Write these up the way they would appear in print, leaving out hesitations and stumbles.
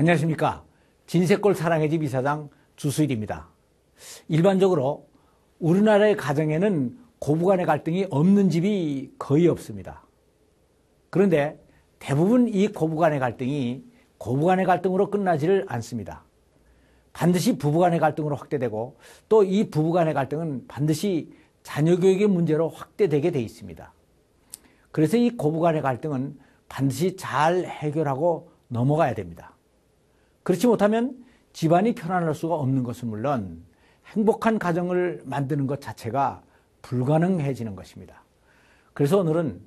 안녕하십니까. 진세골 사랑의 집 이사장 주수일입니다. 일반적으로 우리나라의 가정에는 고부간의 갈등이 없는 집이 거의 없습니다. 그런데 대부분 이 고부간의 갈등이 고부간의 갈등으로 끝나지를 않습니다. 반드시 부부간의 갈등으로 확대되고 또 이 부부간의 갈등은 반드시 자녀 교육의 문제로 확대되게 돼 있습니다. 그래서 이 고부간의 갈등은 반드시 잘 해결하고 넘어가야 됩니다. 그렇지 못하면 집안이 편안할 수가 없는 것은 물론 행복한 가정을 만드는 것 자체가 불가능해지는 것입니다. 그래서 오늘은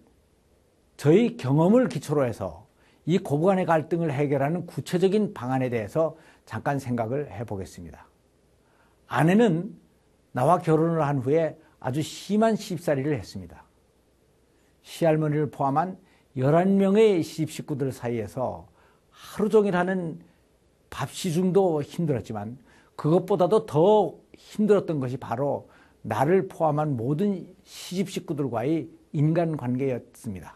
저희 경험을 기초로 해서 이 고부간의 갈등을 해결하는 구체적인 방안에 대해서 잠깐 생각을 해보겠습니다. 아내는 나와 결혼을 한 후에 아주 심한 시집살이를 했습니다. 시할머니를 포함한 11명의 시집 식구들 사이에서 하루 종일 하는 밥 시중도 힘들었지만 그것보다도 더 힘들었던 것이 바로 나를 포함한 모든 시집 식구들과의 인간관계였습니다.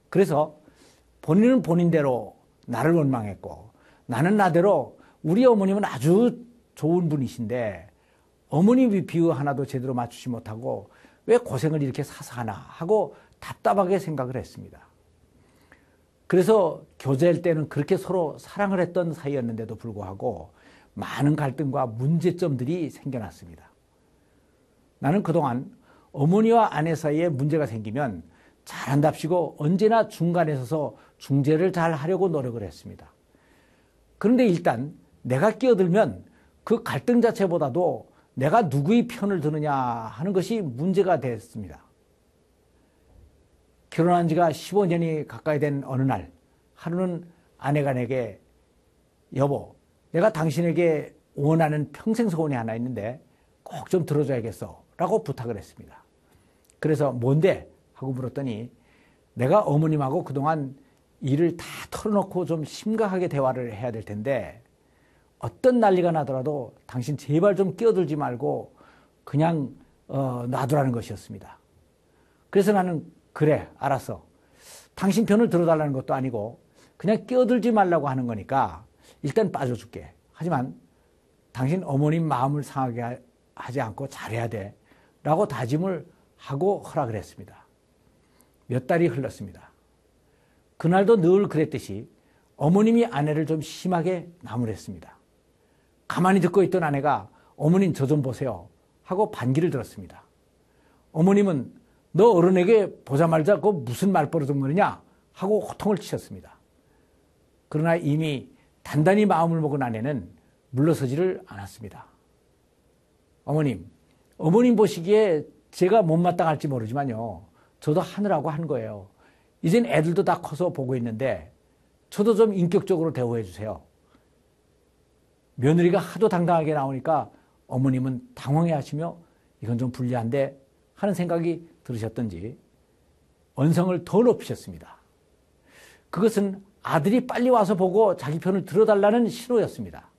그래서 본인은 본인대로 나를 원망했고 나는 나대로 우리 어머님은 아주 좋은 분이신데 어머님 비유 하나도 제대로 맞추지 못하고 왜 고생을 이렇게 사서 하나 하고 답답하게 생각을 했습니다. 그래서 교제할 때는 그렇게 서로 사랑을 했던 사이였는데도 불구하고 많은 갈등과 문제점들이 생겨났습니다. 나는 그동안 어머니와 아내 사이에 문제가 생기면 잘한답시고 언제나 중간에 서서 중재를 잘 하려고 노력을 했습니다. 그런데 일단 내가 끼어들면 그 갈등 자체보다도 내가 누구의 편을 드느냐 하는 것이 문제가 됐습니다. 결혼한 지가 15년이 가까이 된 어느 날 하루는 아내가 내게 여보, 내가 당신에게 원하는 평생 소원이 하나 있는데 꼭 좀 들어줘야겠어 라고 부탁을 했습니다. 그래서 뭔데? 하고 물었더니 내가 어머님하고 그동안 일을 다 털어놓고 좀 심각하게 대화를 해야 될 텐데 어떤 난리가 나더라도 당신 제발 좀 끼어들지 말고 그냥 놔두라는 것이었습니다. 그래서 나는 그래, 알았어. 당신 편을 들어달라는 것도 아니고 그냥 끼어들지 말라고 하는 거니까 일단 빠져줄게. 하지만 당신 어머님 마음을 상하게 하지 않고 잘해야 돼. 라고 다짐을 하고 허락을 했습니다. 몇 달이 흘렀습니다. 그날도 늘 그랬듯이 어머님이 아내를 좀 심하게 나무랬습니다. 가만히 듣고 있던 아내가 어머님 저 좀 보세요 하고 반기를 들었습니다. 어머님은 너 어른에게 보자마자 그 무슨 말버릇을 거느냐 하고 호통을 치셨습니다. 그러나 이미 단단히 마음을 먹은 아내는 물러서지를 않았습니다. 어머님 보시기에 제가 못마땅할지 모르지만요. 저도 하느라고 한 거예요. 이젠 애들도 다 커서 보고 있는데 저도 좀 인격적으로 대우해 주세요. 며느리가 하도 당당하게 나오니까 어머님은 당황해 하시며 이건 좀 불리한데 하는 생각이 들으셨던지 언성을 더 높이셨습니다. 그것은 아들이 빨리 와서 보고 자기 편을 들어달라는 신호였습니다.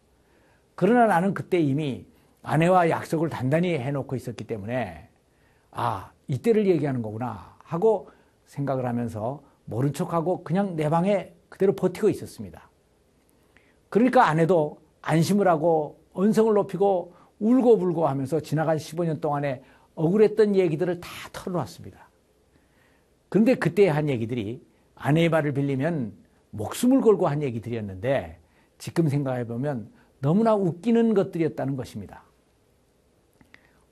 그러나 나는 그때 이미 아내와 약속을 단단히 해놓고 있었기 때문에 이때를 얘기하는 거구나 하고 생각을 하면서 모른 척하고 그냥 내 방에 그대로 버티고 있었습니다. 그러니까 아내도 안심을 하고 언성을 높이고 울고불고 하면서 지나간 15년 동안에 억울했던 얘기들을 다 털어놨습니다. 그런데 그때 한 얘기들이 아내의 말을 빌리면 목숨을 걸고 한 얘기들이었는데 지금 생각해보면 너무나 웃기는 것들이었다는 것입니다.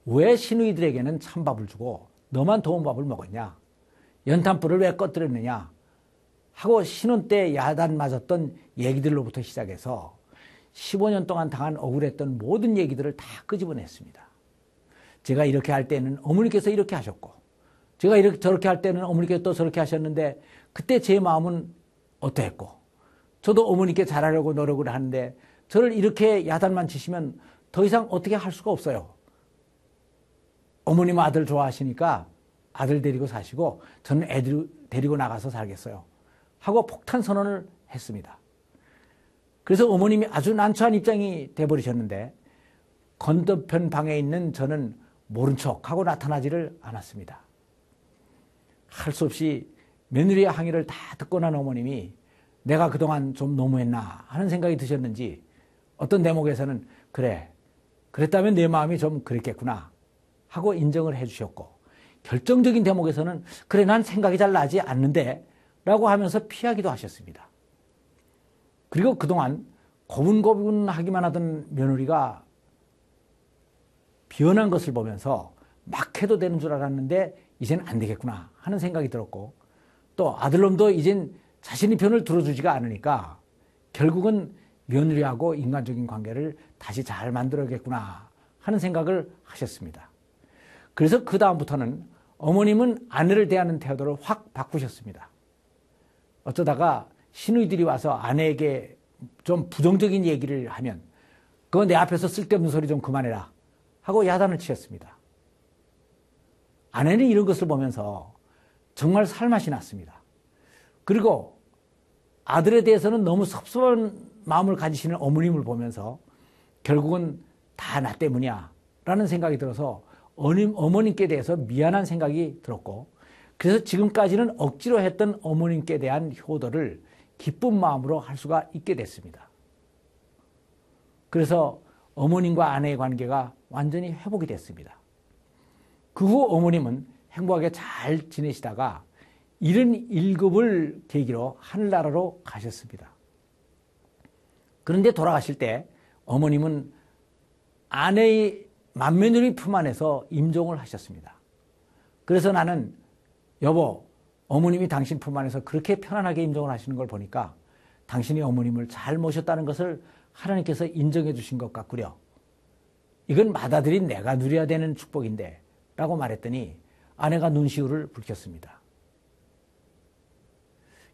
왜 시누이들에게는 찬밥을 주고 너만 더운 밥을 먹었냐? 연탄불을 왜 꺼뜨렸느냐? 하고 신혼 때 야단 맞았던 얘기들로부터 시작해서 15년 동안 당한 억울했던 모든 얘기들을 다 끄집어냈습니다. 제가 이렇게 할 때는 어머니께서 이렇게 하셨고 제가 이렇게 저렇게 할 때는 어머니께서 또 저렇게 하셨는데 그때 제 마음은 어떠했고 저도 어머니께 잘하려고 노력을 하는데 저를 이렇게 야단만 치시면 더 이상 어떻게 할 수가 없어요. 어머님 아들 좋아하시니까 아들 데리고 사시고 저는 애들 데리고 나가서 살겠어요. 하고 폭탄 선언을 했습니다. 그래서 어머님이 아주 난처한 입장이 돼버리셨는데 건너편 방에 있는 저는 모른 척하고 나타나지를 않았습니다. 할 수 없이 며느리의 항의를 다 듣고 난 어머님이 내가 그동안 좀 너무했나 하는 생각이 드셨는지 어떤 대목에서는 그래, 그랬다면 내 마음이 좀 그랬겠구나 하고 인정을 해주셨고, 결정적인 대목에서는 그래, 난 생각이 잘 나지 않는데 라고 하면서 피하기도 하셨습니다. 그리고 그동안 고분고분하기만 하던 며느리가 변한 것을 보면서 막 해도 되는 줄 알았는데 이제는 안 되겠구나 하는 생각이 들었고, 또 아들놈도 이젠 자신의 편을 들어주지가 않으니까 결국은 며느리하고 인간적인 관계를 다시 잘 만들어야겠구나 하는 생각을 하셨습니다. 그래서 그 다음부터는 어머님은 아내를 대하는 태도를 확 바꾸셨습니다. 어쩌다가 시누이들이 와서 아내에게 좀 부정적인 얘기를 하면 그거 내 앞에서 쓸데없는 소리 좀 그만해라 하고 야단을 치셨습니다. 아내는 이런 것을 보면서 정말 살맛이 났습니다. 그리고 아들에 대해서는 너무 섭섭한 마음을 가지시는 어머님을 보면서 결국은 다 나 때문이야 라는 생각이 들어서 어머님께 대해서 미안한 생각이 들었고, 그래서 지금까지는 억지로 했던 어머님께 대한 효도를 기쁜 마음으로 할 수가 있게 됐습니다. 그래서 어머님과 아내의 관계가 완전히 회복이 됐습니다. 그 후 어머님은 행복하게 잘 지내시다가 77을 계기로 하늘나라로 가셨습니다. 그런데 돌아가실 때 어머님은 아내의 맏며느리 품 안에서 임종을 하셨습니다. 그래서 나는 여보, 어머님이 당신 품 안에서 그렇게 편안하게 임종을 하시는 걸 보니까 당신이 어머님을 잘 모셨다는 것을 하나님께서 인정해 주신 것 같구려. 이건 맏아들인 내가 누려야 되는 축복인데 라고 말했더니 아내가 눈시울을 붉혔습니다.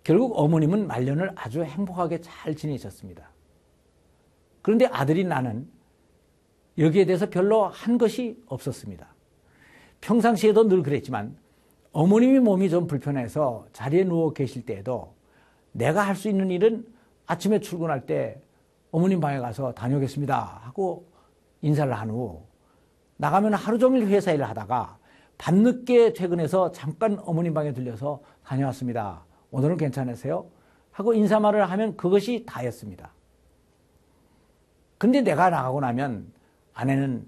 결국 어머님은 말년을 아주 행복하게 잘 지내셨습니다. 그런데 아들인 나는 여기에 대해서 별로 한 것이 없었습니다. 평상시에도 늘 그랬지만 어머님이 몸이 좀 불편해서 자리에 누워 계실 때에도 내가 할 수 있는 일은 아침에 출근할 때 어머님 방에 가서 다녀오겠습니다 하고 인사를 한 후 나가면 하루 종일 회사 일을 하다가 밤늦게 퇴근해서 잠깐 어머님 방에 들려서 다녀왔습니다. 오늘은 괜찮으세요? 하고 인사말을 하면 그것이 다였습니다. 근데 내가 나가고 나면 아내는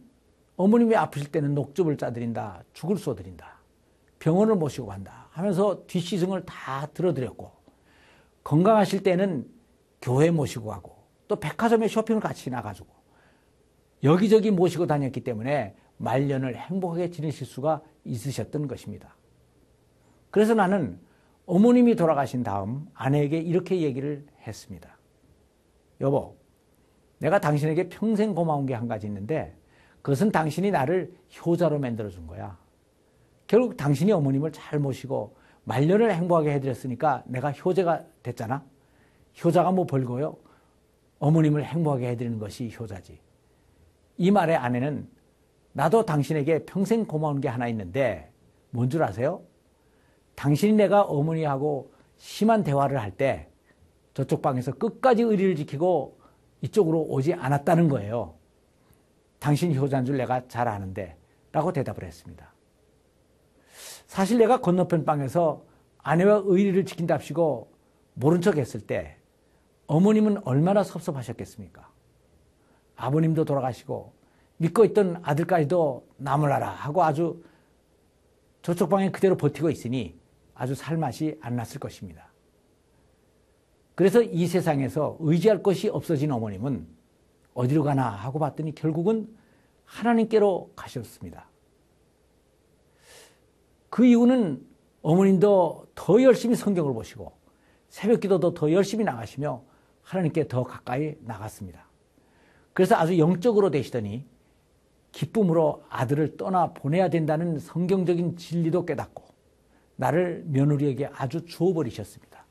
어머님이 아프실 때는 녹즙을 짜드린다, 죽을 쏘드린다, 병원을 모시고 간다 하면서 뒷시승을 다 들어드렸고, 건강하실 때는 교회 모시고 가고 또 백화점에 쇼핑을 같이 나가지고 여기저기 모시고 다녔기 때문에 말년을 행복하게 지내실 수가 있으셨던 것입니다. 그래서 나는 어머님이 돌아가신 다음 아내에게 이렇게 얘기를 했습니다. 여보, 내가 당신에게 평생 고마운 게 한 가지 있는데 그것은 당신이 나를 효자로 만들어준 거야. 결국 당신이 어머님을 잘 모시고 말년을 행복하게 해드렸으니까 내가 효자가 됐잖아. 효자가 뭐 벌고요. 어머님을 행복하게 해드리는 것이 효자지. 이 말에 아내는 나도 당신에게 평생 고마운 게 하나 있는데 뭔 줄 아세요? 당신이 내가 어머니하고 심한 대화를 할 때 저쪽 방에서 끝까지 의리를 지키고 이쪽으로 오지 않았다는 거예요. 당신 효자인 줄 내가 잘 아는데 라고 대답을 했습니다. 사실 내가 건너편 방에서 아내와 의리를 지킨답시고 모른 척 했을 때 어머님은 얼마나 섭섭하셨겠습니까? 아버님도 돌아가시고 믿고 있던 아들까지도 나무라라 하고 아주 저쪽 방에 그대로 버티고 있으니 아주 살맛이 안 났을 것입니다. 그래서 이 세상에서 의지할 것이 없어진 어머님은 어디로 가나 하고 봤더니 결국은 하나님께로 가셨습니다. 그 이유는 어머님도 더 열심히 성경을 보시고 새벽기도도 더 열심히 나가시며 하나님께 더 가까이 나갔습니다. 그래서 아주 영적으로 되시더니 기쁨으로 아들을 떠나 보내야 된다는 성경적인 진리도 깨닫고 나를 며느리에게 아주 주어버리셨습니다.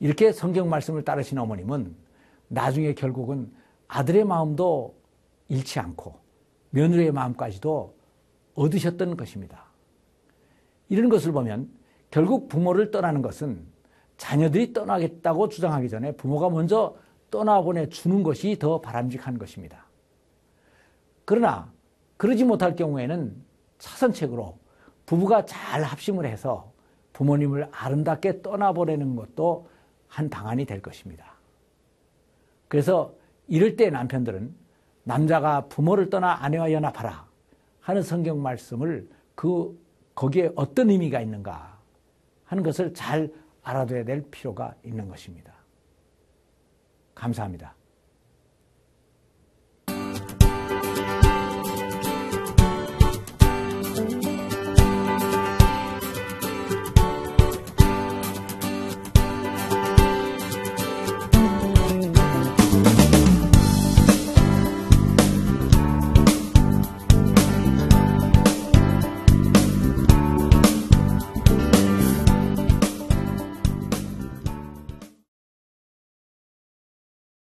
이렇게 성경 말씀을 따르신 어머님은 나중에 결국은 아들의 마음도 잃지 않고 며느리의 마음까지도 얻으셨던 것입니다. 이런 것을 보면 결국 부모를 떠나는 것은 자녀들이 떠나겠다고 주장하기 전에 부모가 먼저 떠나보내주는 것이 더 바람직한 것입니다. 그러나 그러지 못할 경우에는 차선책으로 부부가 잘 합심을 해서 부모님을 아름답게 떠나보내는 것도 한 방안이 될 것입니다. 그래서 이럴 때 남편들은 남자가 부모를 떠나 아내와 연합하라 하는 성경 말씀을 거기에 어떤 의미가 있는가 하는 것을 잘 알아둬야 될 필요가 있는 것입니다. 감사합니다.